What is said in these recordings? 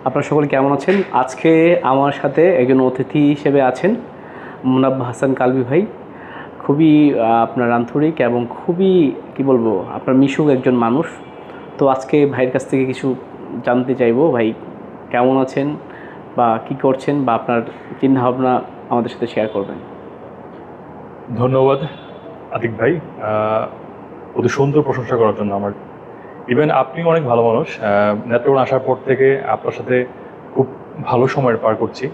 আপনারা সকলে কেমন আছেন? আজকে আমার সাথে একজন অতিথি হিসেবে আছেন মুনাব্বা হাসান কালবি ভাই। খুবই আপনার আন্তরিক এবং খুবই কি বলবো আপনার মিশুক একজন মানুষ। তো আজকে ভাইয়ের কাছ থেকে কিছু জানতে চাইবো, ভাই কেমন আছেন বা কি করছেন বা আপনার চিন্তাভাবনা আমাদের সাথে শেয়ার করবেন। ধন্যবাদ আতিক ভাই, অতি সুন্দর প্রশংসা করার জন্য। আমার ইভেন আপনি অনেক ভালো মানুষ। নেত্রকোনা আসার পর থেকে আপনার সাথে খুব ভালো সময় পার করছি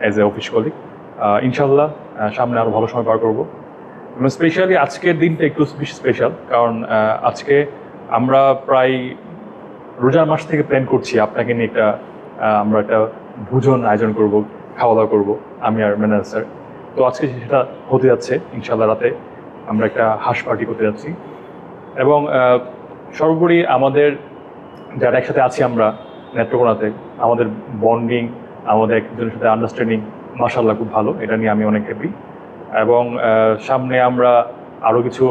অ্যাজ এ অফিস কলিগ। ইনশাল্লাহ সামনে আরও ভালো সময় পার করবো। এবং স্পেশালি আজকের দিনটা একটু বেশি স্পেশাল, কারণ আজকে আমরা প্রায় রোজার মাস থেকে প্ল্যান করছি আপনাকে নিয়ে আমরা একটা ভোজন আয়োজন করব, খাওয়া দাওয়া করবো আমি আর ম্যানেজার স্যার। তো আজকে সেটা হতে যাচ্ছে ইনশাল্লাহ। রাতে আমরা একটা হাঁস পার্টি করতে যাচ্ছি এবং সর্বোপরি আমাদের যারা একসাথে আছি আমরা নেত্রকোনাতে, আমাদের বন্ডিং, আমাদের একজনের সাথে আন্ডারস্ট্যান্ডিং মাশাআল্লাহ খুব ভালো। এটা নিয়ে আমি অনেক হ্যাপি। এবং সামনে আমরা আরও কিছু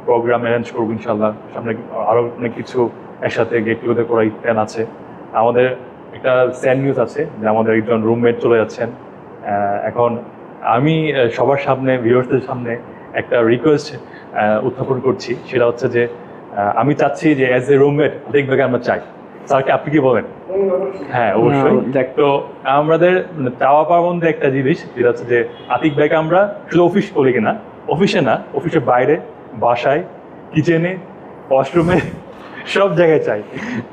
প্রোগ্রাম অ্যারেঞ্জ করবো ইনশাল্লাহ। সামনে আরও অনেক কিছু একসাথে গেট টুগেদার করার প্ল্যান আছে আমাদের। একটা স্যাড নিউজ আছে যে আমাদের একজন রুমমেট চলে যাচ্ছেন। এখন আমি সবার সামনে, ভিউয়ার্সদের সামনে একটা রিকোয়েস্ট উত্থাপন করছি। সেটা হচ্ছে যে আমি চাচ্ছি যে অ্যাজ এ রুমমেট আতিক ভাইকে আমরা চাই। স্যারকে আপনি কি বলেন? হ্যাঁ, অবশ্যই। তো আমাদের চাওয়া পাওয়ার মধ্যে একটা জিনিস, যেটা হচ্ছে যে আতিক ভাইকে আমরা শুধু অফিস করি কিনা, অফিসে না, অফিসের বাইরে, বাসায়, কিচেনে, ওয়াশরুমে, সব জায়গায় চাই।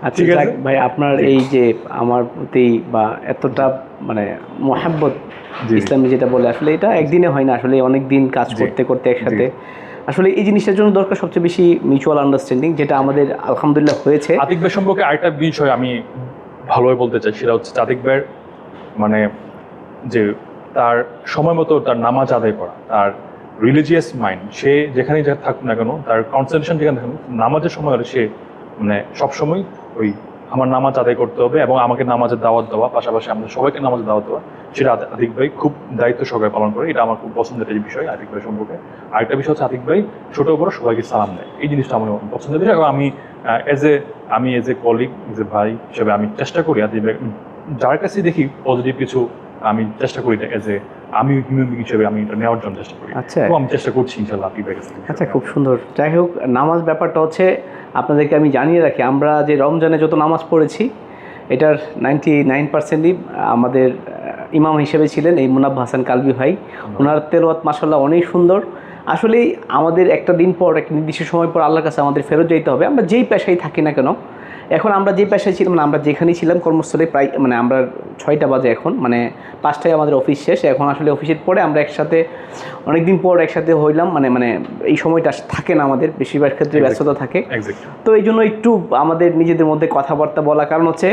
আচ্ছা ভাই, আপনার এই যে আমার প্রতি বা এতটা মানে মোহাব্বত ইসলামে যেটা বলে, আসলে এটা একদিনে হয় না, আসলে অনেক দিন কাজ করতে করতে একসাথে। আসলে এই জিনিসটার জন্য দরকার সবচেয়ে বেশি মিউচুয়াল আন্ডারস্ট্যান্ডিং, যেটা আমাদের আলহামদুলিল্লাহ হয়েছে। আতিক ভাই সম্পর্কে আরেকটা বিষয় আমি ভালোভাবে বলতে চাই, সেটা হচ্ছে আতিক ভাইয়ের মানে যে তার সময় মতো তার নামাজ আদায় করা, তার রিলিজিয়াস মাইন্ড, সে যেখানেই থাকুক না কেন, তার কনসেন্ট্রেশন যেখানে থাকুক, নামাজের সময় হলে সে মানে সবসময় ওই আমার নামাজ আদায় করতে হবে এবং আমাকে নামাজের দাওয়াত দেওয়া, পাশাপাশি আমাদের সবাইকে নামাজের দাওয়াত দেওয়া, সেটা আতিক ভাই খুব দায়িত্ব সহকারে পালন করে। এটা আমার খুব পছন্দের একটা বিষয় আতিক ভাই সম্পর্কে। আরেকটা বিষয় হচ্ছে আতিক ভাই ছোটো বড় সবাইকে সালাম দেয়। এই জিনিসটা আমার পছন্দের বিষয়। এবং আমি as a colleague, as a ভাই হিসেবে আমি চেষ্টা করি আতিক ভাই যার কাছে দেখি পজিটিভ কিছু, আমি চেষ্টা করি আমি হিউম্যান বিং হিসেবে আমি এটা নেওয়ার জন্য চেষ্টা করি। আচ্ছা, আমি চেষ্টা করছি ইনশাল্লাহ আতিক ভাইয়ের কাছে। আচ্ছা, খুব সুন্দর। যাই হোক, নামাজ ব্যাপারটা হচ্ছে আপনাদেরকে আমি জানিয়ে রাখি, আমরা যে রমজানে যত নামাজ পড়েছি এটার 99%ই আমাদের ইমাম হিসেবে ছিলেন এই মুনাব্বা হাসান কালবি ভাই। ওনার তেলাওয়াত মাশাআল্লাহ অনেক সুন্দর। আসলেই আমাদের একটা দিন পর, একটা নির্দিষ্ট সময় পর আল্লাহর কাছে আমাদের ফেরত যেতে হবে, আমরা যেই পেশায় থাকি না কেন। এখন আমরা যে পেশায় ছিলাম না, আমরা যেখানেই ছিলাম কর্মস্থলে, প্রায় মানে আমরা 6টা বাজে এখন, মানে 5টায় আমাদের অফিস শেষ। এখন আসলে অফিসের পরে আমরা একসাথে অনেক দিন পর একসাথে হইলাম, মানে এই সময়টা থাকে না আমাদের, বেশিরভাগ ক্ষেত্রে ব্যস্ততা থাকে। তো এই জন্য একটু আমাদের নিজেদের মধ্যে কথাবার্তা বলা, কারণ হচ্ছে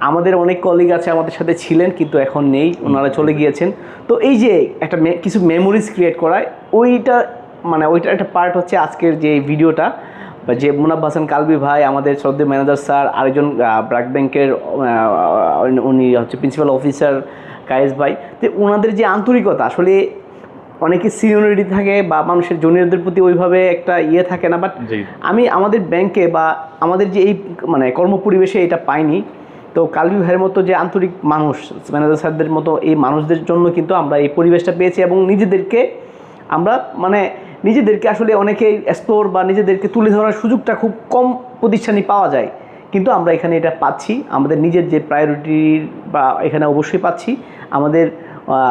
আমাদের অনেক কলিগ আছে আমাদের সাথে ছিলেন কিন্তু এখন নেই, ওনারা চলে গিয়েছেন। তো এই যে একটা কিছু মেমোরিজ ক্রিয়েট করায়, ওইটার একটা পার্ট হচ্ছে আজকের যে ভিডিওটা, যে মুনাব্বা হাসান কালবি ভাই, আমাদের শ্রদ্ধেয় ম্যানেজার স্যার, আরেকজন ব্র্যাক ব্যাংকের উনি হচ্ছে প্রিন্সিপাল অফিসার কায়েস ভাই। তো ওনাদের যে আন্তরিকতা, আসলে অনেকে সিনিয়রিটি থাকে বা মানুষের জুনিয়রদের প্রতি ওইভাবে একটা থাকে না, বাট আমি আমাদের ব্যাংকে বা আমাদের যে এই মানে কর্মপরিবেশে এটা পাইনি। তো কালবি ভাইয়ের মতো যে আন্তরিক মানুষ, ম্যানেজার স্যারদের মতো এই মানুষদের জন্য কিন্তু আমরা এই পরিবেশটা পেয়েছি এবং নিজেদেরকে আসলে অনেকে এক্সপ্লোর বা নিজেদেরকে তুলে ধরার সুযোগটা খুব কম প্রতিষ্ঠানে পাওয়া যায়, কিন্তু আমরা এখানে এটা পাচ্ছি। আমাদের নিজের যে প্রায়োরিটি বা এখানে অবশ্যই পাচ্ছি, আমাদের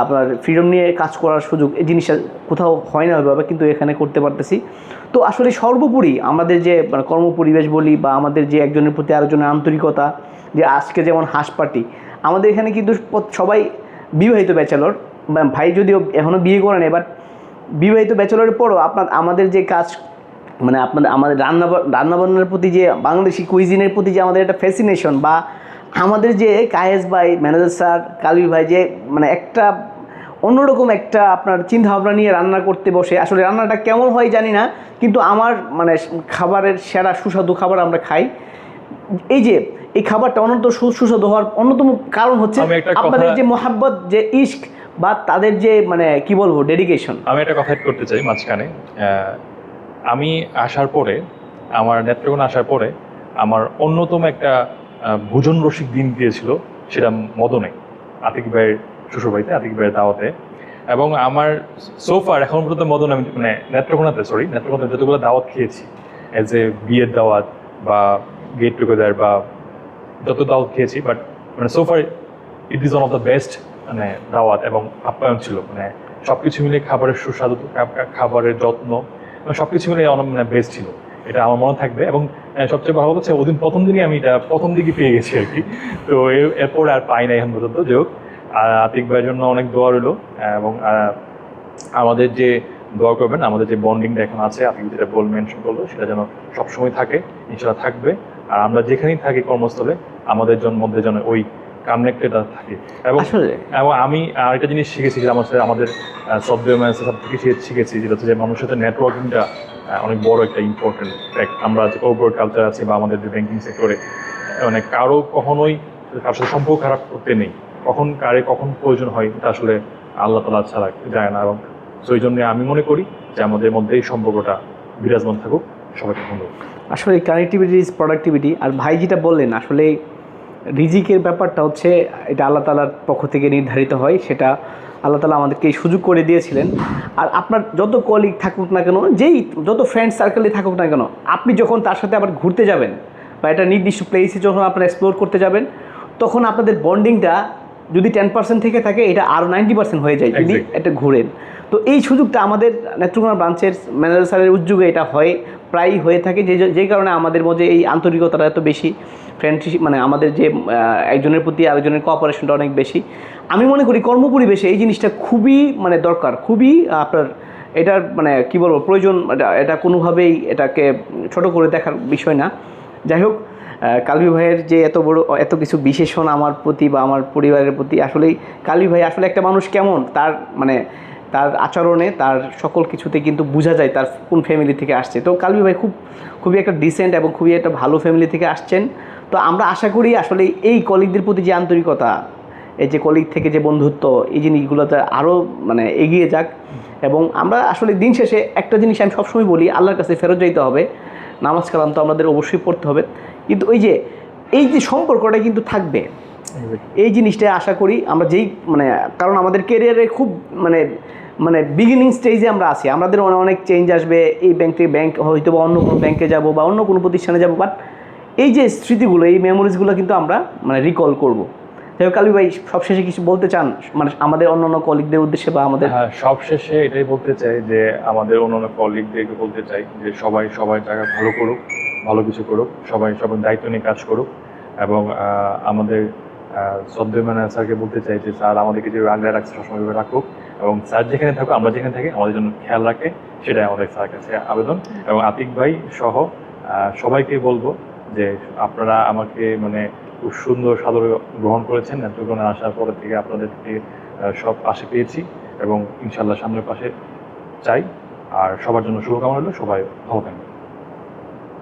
আপনার ফ্রিডম নিয়ে কাজ করার সুযোগ, এই জিনিসটা কোথাও হয় না ওইভাবে, কিন্তু এখানে করতে পারতেছি। তো আসলে সর্বোপরি আমাদের যে কর্মপরিবেশ বলি বা আমাদের যে একজনের প্রতি আরেকজনের আন্তরিকতা, যে আজকে যেমন হাঁস পার্টি, আমাদের এখানে কিন্তু সবাই বিবাহিত ব্যাচেলর। ভাই যদিও এখনও বিয়ে করেন, এবার বিবাহিত ব্যাচেলরের পরও আমাদের যে কাজ, মানে আমাদের রান্নাবান্নার প্রতি যে বাংলাদেশি কুইজিনের প্রতি যে আমাদের একটা ফ্যাসিনেশন, বা আমাদের যে কায়েস ভাই, ম্যানেজার স্যার, কালবি ভাই যে মানে একটা অন্যরকম একটা আপনার চিন্তাভাবনা নিয়ে রান্না করতে বসে, আসলে রান্নাটা কেমন হয় জানি না, কিন্তু আমার মানে খাবারের সেরা সুস্বাদু খাবার আমরা খাই। এই খাবারটা অনন্ত সুস্বাদু হওয়ার অন্যতম কারণ হচ্ছে আপনাদের যে মোহাব্বত, যে ইশক, বা তাদের যে মানে কি বলবো ডেডিকেশন। আমি একটা কথা করতে চাই মাঝখানে। আমি আসার পরে, আমার নেত্রকোনা আসার পরে আমার অন্যতম একটা ভোজন রসিক দিন দিয়েছিল, সেটা মদনে, আতিক ভাইয়ের শ্বশুরবাড়িতে, আতিক ভাইয়ের দাওয়াতে। এবং আমার সোফার এখন পর্যন্ত মদনে আমি মানে নেত্রকোনাতে যতগুলো দাওয়াত খেয়েছি, এজ এ বিয়ের দাওয়াত বা গেট টুগেদার বা যত দাওয়াত খেয়েছি, বাট মানে সোফার it is one of the best মানে দাওয়াত এবং আপ্যায়ন ছিল। মানে সব কিছু মিলে খাবারের সুস্বাদু, খাবারের যত্ন, মানে সব কিছু মিলে অনেক মানে বেস্ট ছিল। এটা আমার মনে থাকবে। এবং সবচেয়ে ভালো হচ্ছে ওদিন প্রথম দিনই আমি এটা প্রথম দিকে পেয়ে গেছি আর কি। তো এরপর আর পাই না এখন পর্যন্ত। যাই হোক, আতিক ভাইয়ের জন্য অনেক দোয়া রইলো। এবং আমাদের যে দোয়া করবেন, আমাদের যে বন্ডিংটা এখন আছে, আপনি যেটা মেনশন করলো, সেটা যেন সবসময় থাকে, ইনশাল্লাহ থাকবে। আর আমরা যেখানেই থাকি কর্মস্থলে, আমাদের মধ্যে যেন ওই কানেক্টেড থাকে। এবং আমি আরেকটা জিনিস শিখেছি, যে আমাদের সফটওয়্যার ম্যানেজার থেকে শিখেছি, যেটা হচ্ছে যে মানুষের সাথে নেটওয়ার্কিংটা অনেক বড় একটা ইম্পর্টেন্ট ফ্যাক্ট। আমরা যে কর্পোরেট কালচার আছে বা আমাদের যে ব্যাংকিং সেক্টরে, মানে কারো কখনোই কারোর সাথে সম্পর্ক খারাপ করতে নেই। কখন প্রয়োজন হয় এটা আসলে আল্লাহ তাআলা ছাড়া যায় না। এবং সেই জন্য আমি মনে করি যে আমাদের মধ্যে এই সম্পর্কটা বিরাজমান থাকুক। সবাইকে ধন্যবাদ। আসলে কানেক্টিভিটি ইজ প্রোডাক্টিভিটি। আর ভাই যেটা বললেন, আসলে রিজিকের ব্যাপারটা হচ্ছে এটা আল্লাহ তাআলার পক্ষ থেকে নির্ধারিত হয়, সেটা আল্লাহ তাআলা আমাদেরকে এই সুযোগ করে দিয়েছিলেন। আর আপনার যত কলিগ থাকুক না কেন, যত ফ্রেন্ড সার্কেলে থাকুক না কেন, আপনি যখন তার সাথে আবার ঘুরতে যাবেন বা একটা নির্দিষ্ট প্লেসে যখন আপনারা এক্সপ্লোর করতে যাবেন, তখন আপনাদের বন্ডিংটা যদি 10% থেকে থাকে, এটা আরও 90% হয়ে যায় যদি এটা ঘুরেন। তো এই সুযোগটা আমাদের নেত্রকোনা ব্রাঞ্চের ম্যানেজার স্যারের উদ্যোগে এটা প্রায়ই হয়ে থাকে, যে কারণে আমাদের মধ্যে এই আন্তরিকতাটা এত বেশি, ফ্রেন্ডশিপ মানে আমাদের যে একজনের প্রতি আরেকজনের কোঅপারেশনটা অনেক বেশি। আমি মনে করি কর্মপরিবেশে এই জিনিসটা খুবই মানে দরকার, খুবই আপনার এটার মানে কী বলবো প্রয়োজন। এটা কোনোভাবেই এটাকে ছোট করে দেখার বিষয় না। যাই হোক, কালবি ভাইয়ের যে এত কিছু বিশেষণ আমার প্রতি বা আমার পরিবারের প্রতি, আসলেই কালবি ভাই আসলে একটা মানুষ কেমন, তার আচরণে, তার সকল কিছুতে কিন্তু বোঝা যায় তার কোন ফ্যামিলি থেকে আসছে। তো কালবি ভাই খুবই একটা ডিসেন্ট এবং খুবই একটা ভালো ফ্যামিলি থেকে আসছেন। তো আমরা আশা করি আসলে এই কলিগদের প্রতি যে আন্তরিকতা, এই যে কলিগ থেকে যে বন্ধুত্ব, এই জিনিসগুলোতে আরও মানে এগিয়ে যাক। এবং আমরা আসলে দিন শেষে একটা জিনিস আমি সবসময় বলি, আল্লাহর কাছে ফেরত যাইতে হবে। নামাজ কালাম তো আমাদের অবশ্যই পড়তে হবে, কিন্তু এই যে সম্পর্কটা কিন্তু থাকবে। এই জিনিসটা আশা করি আমরা কারণ আমাদের ক্যারিয়ারে খুব মানে বিগিনিং স্টেজে আমরা আছি, আমাদের অনেক চেঞ্জ আসবে। এই ব্যাংক থেকে ব্যাংক হয়তো বা অন্য কোনো ব্যাংকে যাব বা অন্য কোনো প্রতিষ্ঠানে যাব, বাট এই যে স্মৃতিগুলো, এই মেমোরিজগুলো কিন্তু আমরা মানে রিকল করবো। যাই হোক, কালবি ভাই সবশেষে কিছু বলতে চান মানে আমাদের অন্যান্য কলিগদের উদ্দেশ্যে বা আমাদের? হ্যাঁ, সবশেষে এটাই বলতে চাই যে আমাদের অন্যান্য কলিগদেরকে বলতে চাই যে সবাই সবার জায়গা ভালো করুক, ভালো কিছু করুক, সবাই সবার দায়িত্ব নিয়ে কাজ করুক। এবং আমাদের শ্রদ্ধেয় ম্যানেজার স্যারকে বলতে চাই যে স্যার আমাদেরকে যে আগলে রাখছে সবসময় রাখুক, এবং স্যার যেখানে থাকুক, আমরা যেখানে থাকি, আমাদের জন্য খেয়াল রাখে, সেটাই আমাদের স্যারের কাছে আবেদন। এবং আতিক ভাই সহ সবাইকে বলবো যে আপনারা আমাকে মানে খুব সুন্দর সাদরে গ্রহণ করেছেন। নেত্রকোনা আসার পরে থেকে আপনাদেরকে সব পাশে পেয়েছি এবং ইনশাল্লাহ সামনের পাশে চাই। আর সবার জন্য শুভকামনা হলো, সবাই ভালো থাকবেন।